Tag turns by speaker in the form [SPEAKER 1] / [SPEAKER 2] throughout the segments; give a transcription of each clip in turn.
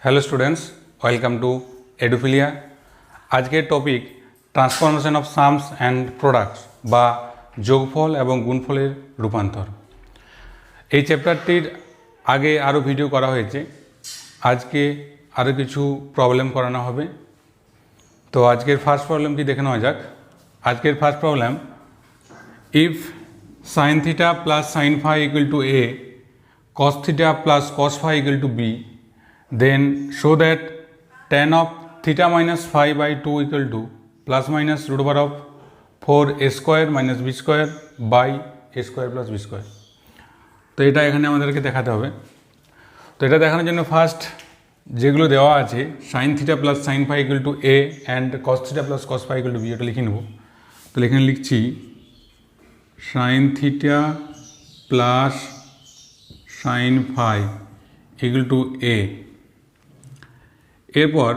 [SPEAKER 1] Hello students, welcome to Edufilia. আজকের topic transformation of sums and products বা যোগফল এবং গুণফলের রূপান্তর। এই চ্যাপ্টারটির আগে আরও ভিডিও করা হয়েছে, আজকে আরও কিছু প্রবলেম করানো হবে। তো আজকের ফার্স্ট প্রবলেমটি দেখে নেওয়া যাক। আজকের first problem, if sine theta plus sine phi equal to a, cos theta plus cos phi equal to b, then show that tan of theta minus phi by 2 equal to plus minus root over of 4a square minus b square by a square plus b square। তো এটা এখানে আমাদেরকে দেখাতে হবে। তো এটা দেখানোর জন্য ফার্স্ট যেগুলো দেওয়া আছে, sine theta plus sine phi equal to a and cos theta plus cos phi equal to b, এটা লিখে নেব। তাহলে এখানে লিখছি sine theta plus sine phi equal to a. এরপর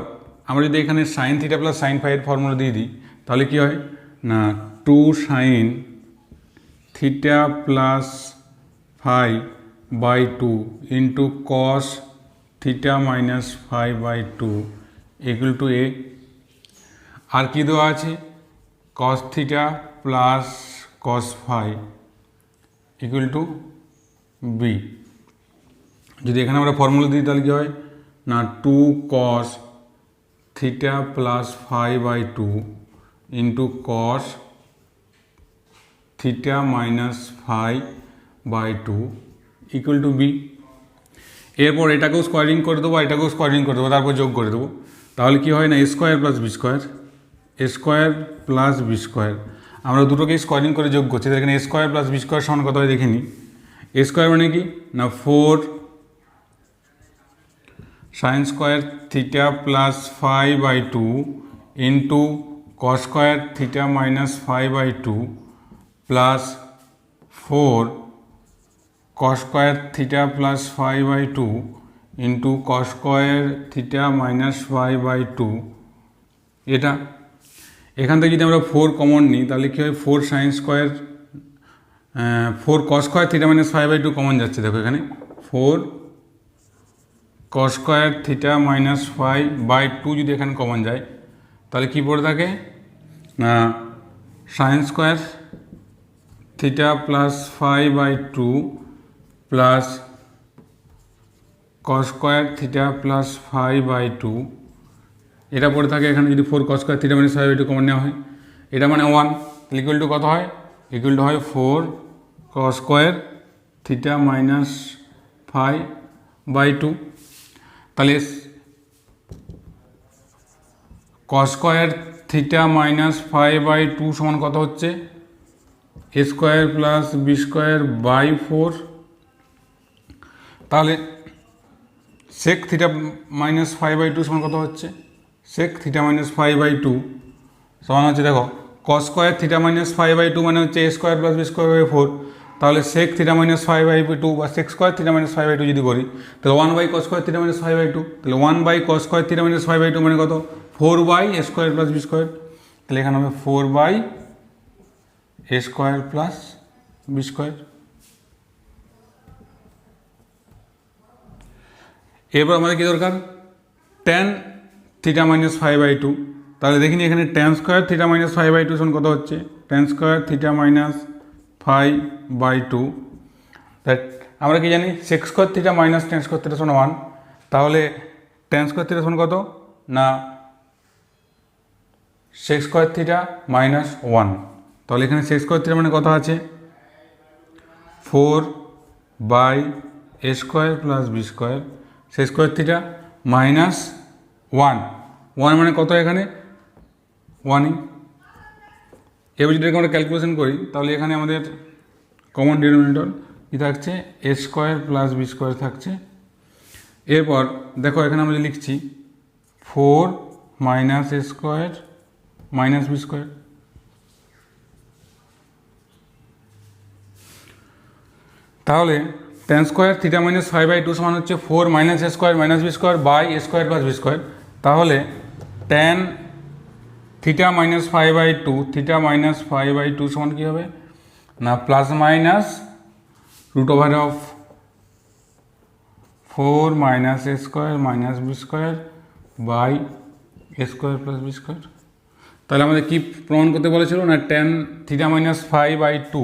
[SPEAKER 1] আমরা যদি এখানে সাইন থিটা প্লাস সাইন ফাইয়ের ফর্মুলা দিয়ে দিই, তাহলে কী হয় না, 2 sine theta plus phi by 2 into cos theta minus phi by 2 equal to a. আর কী দেওয়া আছে, cos theta plus cos phi equal to b. যদি এখানে আমরা ফর্মুলা দিই তাহলে কী হয় না, 2 cos theta plus phi by 2 into cos theta minus phi by 2 equal to b. এরপর এটাকেও স্কোয়ারিং করে দেবো, এটাকেও স্কোয়ারিং করে দেবো, তারপর যোগ করে দেবো। তাহলে কী হয় না, এ স্কোয়ার প্লাস বি স্কোয়ার, এ স্কোয়ার প্লাস বি স্কোয়ার। আমরা দুটোকেই স্কোয়ারিং করে যোগ করছি। এখানে এ স্কোয়ার প্লাস বি স্কোয়ার সমান কত হয় দেখে নিই। এ স্কোয়ার মানে কি না, 4 sine square theta plus phi by 2 into cos square theta minus phi by 2 plus 4 cos square theta plus phi by 2 into cos square theta minus phi by 2। এটা এখান থেকে যদি আমরা 4 কমন নিই তাহলে কী হয়, 4 sine square 4 cos square theta minus phi by 2 common যাচ্ছে। দেখো এখানে 4 cos square theta minus phi by 2 যদি এখানে কমন যায় তাহলে কী পড়ে থাকে না, sine square theta plus phi by 2 plus cos square theta plus phi by 2, এটা পড়ে থাকে এখানে। যদি 4 cos square theta minus phi by 2 common নেওয়া হয়, এটা মানে 1, তাহলে ইকুয়াল টু কত হয়, ইকুয়াল টু হয় 4 cos square theta minus phi by 2। তাহলে cos square theta minus phi by 2 সমান কত হচ্ছে, a square plus b square by 4। তাহলে sec theta minus phi by 2 সমান কত হচ্ছে, sec theta minus phi by 2 সমান হচ্ছে, দেখো cos square theta minus phi by 2 মানে হচ্ছে a square plus b square by 4। তাহলে sec theta minus phi by 2 বা sec square theta minus phi by 2 যদি করি তাহলে 1 by cos square theta minus phi by 2, তাহলে 1 by cos square theta minus phi by 2 মানে কত, 4 by a square plus b square. তাহলে এখানে হবে 4 by a square plus b square. এরপর আমাদের কী দরকার, tan theta minus phi by 2। তাহলে দেখিনি এখানে tan square theta minus phi by 2 সমান কত হচ্ছে, tan square theta minus phi by 2। That আমরা কি জানি, sec square theta minus tan square theta সমান 1। তাহলে ট্যান স্কোয়ার থিটা সমান কত না, সেক স্কোয়ার থিটা মাইনাস 1। তাহলে এখানে সেক স্কোয়ার থিটা মানে কত আছে, 4 by a square plus b square, sec square theta minus 1 মানে কত এখানে 1ই। এবার যদি আমরা ক্যালকুলেশন করি তাহলে এখানে আমাদের কমন ডিনোমিনেটর কী থাকছে, a square plus b square থাকছে। এরপর দেখো এখানে আমরা লিখছি 4 minus a square minus b square. তাহলে tan square theta minus phi by 2 সমান হচ্ছে 4 minus a square minus b square by a square plus b square. তাহলে tan theta minus phi by 2, theta minus phi by 2 সমান কী হবে না, plus minus root over of 4 minus a square minus b square by a square plus b square. তাহলে আমাদের কি প্রমাণ করতে বলেছিল না tan theta minus 5/2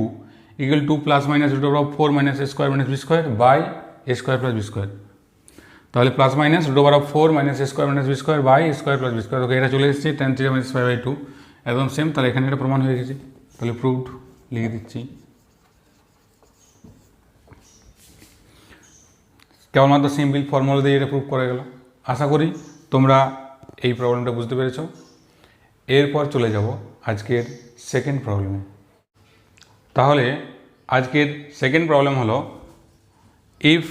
[SPEAKER 1] equal to plus minus root over 4 minus a square minus b square by a square plus b square. তাহলে plus minus root over 4 minus a square minus b square by a square plus b square. Okay, এটা চলে এসেছে tan theta minus 5/2 একদম same. তাহলে এখানে এটা প্রমাণ হয়ে গেছে, তাহলে প্রুভড লিখে দিচ্ছি। কেবলমাত্র সিম্পল ফর্মুলা দিয়ে এটা প্রুভ করা গেল। আশা করি তোমরা এই প্রবলেমটা বুঝতে পেরেছ। এরপর চলে যাব আজকের সেকেন্ড প্রবলেমে। তাহলে আজকের সেকেন্ড প্রবলেম হলো if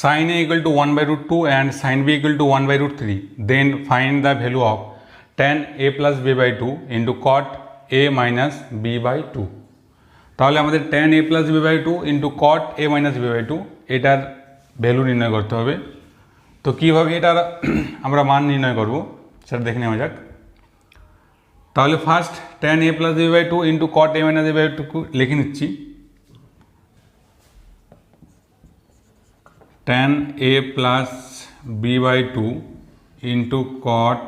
[SPEAKER 1] sin a equal to 1/√2 and sin b equal to 1/√3 then find the value of tan a plus b/2 into cot a minus b/2। তাহলে আমাদের tan a plus b/2 into cot a minus b/2 এটার value নির্ণয় করতে হবে। তো কীভাবে এটার আমরা মান নির্ণয় করব সেটা দেখে নেওয়া যাক। তাহলে first tan a plus b/2 into cot a minus b/2 লিখে নিচ্ছি। tan a plus b/2 into cot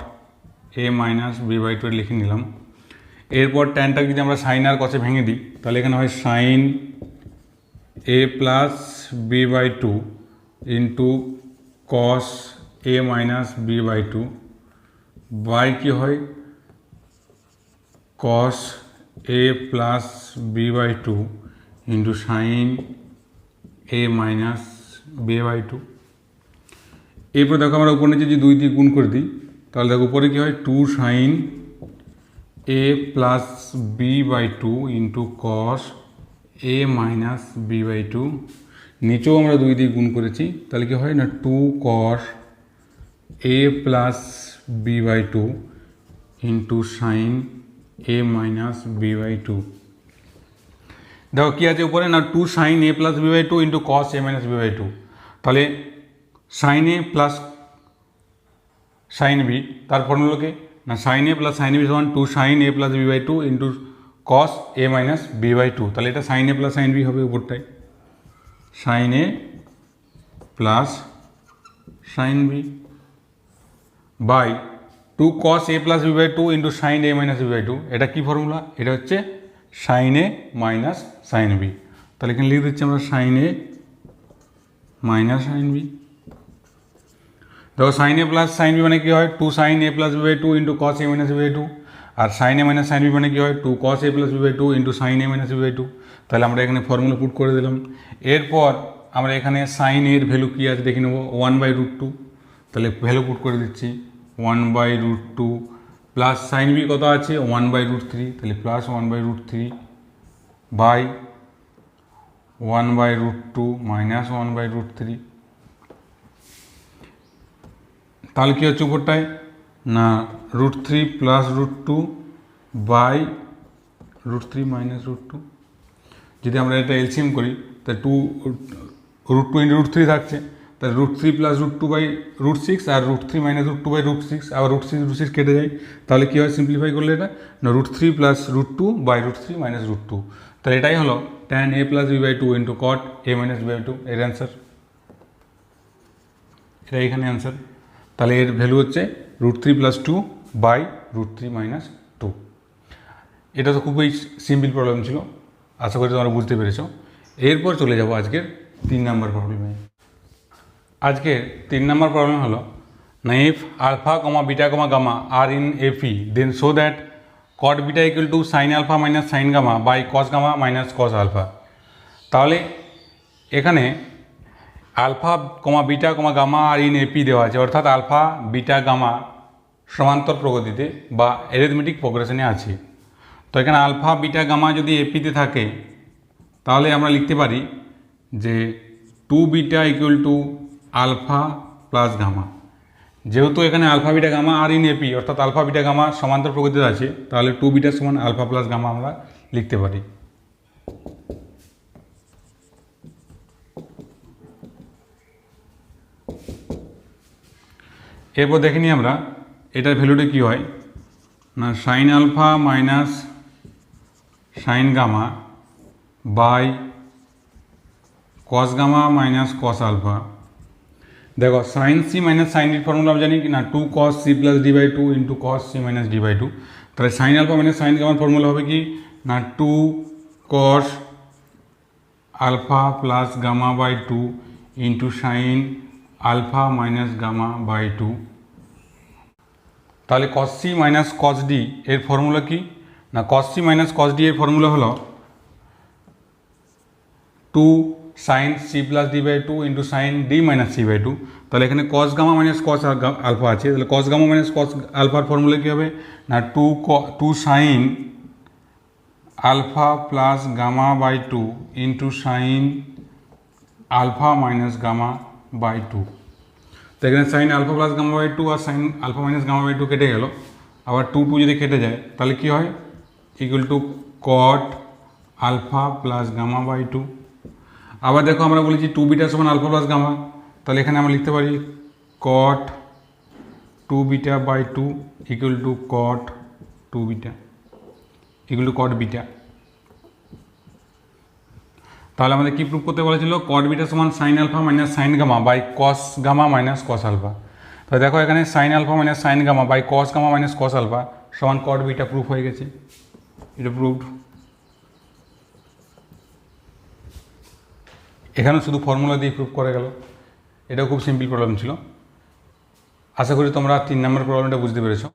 [SPEAKER 1] a minus b/2 লিখে নিলাম। এরপর ট্যানটাকে যদি আমরা সাইন আর কসে ভেঙে দিই তাহলে এখানে হয় সাইন a plus b/2 into cos a minus b/2 by কি হয় cos a plus b/2 into sin a minus b/2। এরপর দেখো আমরা উপর নিচে যদি 2 দিয়ে গুণ করে দিই তাহলে দেখো উপরে কি হয় 2 sin a plus b/2 into cos a minus b/2। নিচেও আমরা 2 দিয়ে গুণ করেছি তাহলে কি হয় না 2 cos a plus b/2 into sin a minus b/2। দেখো কি আছে উপরে না 2 sin a plus b/2 into cos a minus b/2। তাহলে sin a plus sin b তার ফর্মুলাকে না sin a plus sin b সমান 2 sin a plus b/2 into cos a minus b/2। তাহলে এটা sin a plus sin b হবে উপরটায় sin a plus sin b by 2 cos a plus b/2 into sin a minus b/2। এটা কি formula? এটা হচ্ছে sin a minus sin b। তাহলে এখানে লিখে দিচ্ছি আমরা sin a minus sin b। দেখো sin a plus sin b মানে কি হয় 2 sin a plus b/2 into cos a minus b/2 R sin a minus sin b মানে কি হয় 2 cos a plus b/2 into sin a minus b/2। তাহলে আমরা এখানে ফর্মুলা পুট করে দিলাম। এরপর আমরা এখানে sin এর ভ্যালু কি আছে দেখে নেব 1/√2। তাহলে ভ্যালু পুট করে দিচ্ছি 1/√2 প্লাস sin b কত আছে 1/√3। তাহলে প্লাস 1/√3 বাই 1/√2 মাইনাস 1/√3। তাহলে কী হচ্ছে উপরটায় না √3 প্লাস √2 বাই √3 মাইনাস √2। যদি আমরা এটা এলসিএম করি তাহলে √2 ইন্টু √3 থাকছে তাহলে √3 প্লাস √2 বাই √6 আর √3 মাইনাস √2 বাই √6 আবার √6 কেটে যায়। তাহলে কী হয় সিম্পলিফাই করলে এটা না √3 প্লাস √2 বাই √3 মাইনাস √2। তাহলে এটাই হলো tan a plus b/2 into cot a minus b/2 এর অ্যান্সার। এটা এখানে অ্যান্সার। তাহলে এর ভ্যালু হচ্ছে √3 প্লাস 2 বাই √3 মাইনাস 2। এটা তো খুবই সিম্পল প্রবলেম ছিল, আশা করি তোমরা বুঝতে পেরেছো। এরপর চলে যাব আজকের 3 নম্বর প্রবলেমে। আজকের 3 নম্বর প্রবলেম হলো না if alpha comma beta comma gamma are in AP then show that cot beta equal to sine alpha minus sine gamma by cos gamma minus cos alpha. তাহলে এখানে alpha comma beta comma gamma are in AP দেওয়া আছে, অর্থাৎ alpha beta gamma সমান্তর প্রগতিতে বা arithmetic প্রোগ্রেশনে আছে। তো এখানে আলফা বিটা গামা যদি এপিতে থাকে তাহলে আমরা লিখতে পারি যে 2 beta equal to alpha plus gamma. যেহেতু এখানে alpha beta gamma are in AP অর্থাৎ আলফা বিটা গামা সমান্তর প্রগতিতে আছে তাহলে 2 বিটা সমান আলফা প্লাস গামা আমরা লিখতে পারি। এরপর দেখে নিই আমরা এটার ভ্যালুটা কী হয় না sine alpha minus sine gamma by cos gamma minus cos alpha. দেখো সাইন সি মাইনাস সাইন ডির ফর্মুলা আমি জানি কি না, 2 cos c plus D by two into cos C minus d by two. তাহলে সাইন আলফা মাইনাস সাইন গামার formula হবে কি না, 2 cos alpha plus gamma by two into sine alpha minus gamma by two. তাহলে cos C minus cos D এর formula কি না, cos C minus cos D এর ফর্মুলা হলো 2 sine C plus D by two into sine D minus C by two. তাহলে এখানে cos gamma minus cos alpha আছে, তাহলে কস গামা মাইনাস কস আলফার ফর্মুলা কী হবে না, 2 sine alpha plus gamma by two into sine alpha minus gamma by two. তো এখানে sine alpha plus gamma by two আর sine alpha minus gamma by two কেটে গেল, আবার 2 যদি কেটে যায় তাহলে কী হয়, equal to cot alpha plus gamma by two. আবার দেখো আমরা বলেছি 2 বিটা সমান আলফা প্লাস গামা, তাহলে এখানে আমরা লিখতে পারি cot 2 beta by two equal to cot 2 beta equal to cot beta. তাহলে আমাদের কী প্রুভ করতে বলেছিল, কট বিটা সমান sine alpha minus sine gamma by cos gamma minus cos alpha. তাহলে দেখো এখানে sine alpha minus sine gamma by cos gamma minus cos alpha সমান কট বিটা প্রুফ হয়ে গেছে, এটা প্রুভড। এখানেও শুধু ফর্মুলা দিয়ে প্রুভ করা গেল, এটাও খুব সিম্পল প্রবলেম ছিল। আশা করি তোমরা 3 নম্বর প্রবলেমটা বুঝতে পেরেছো।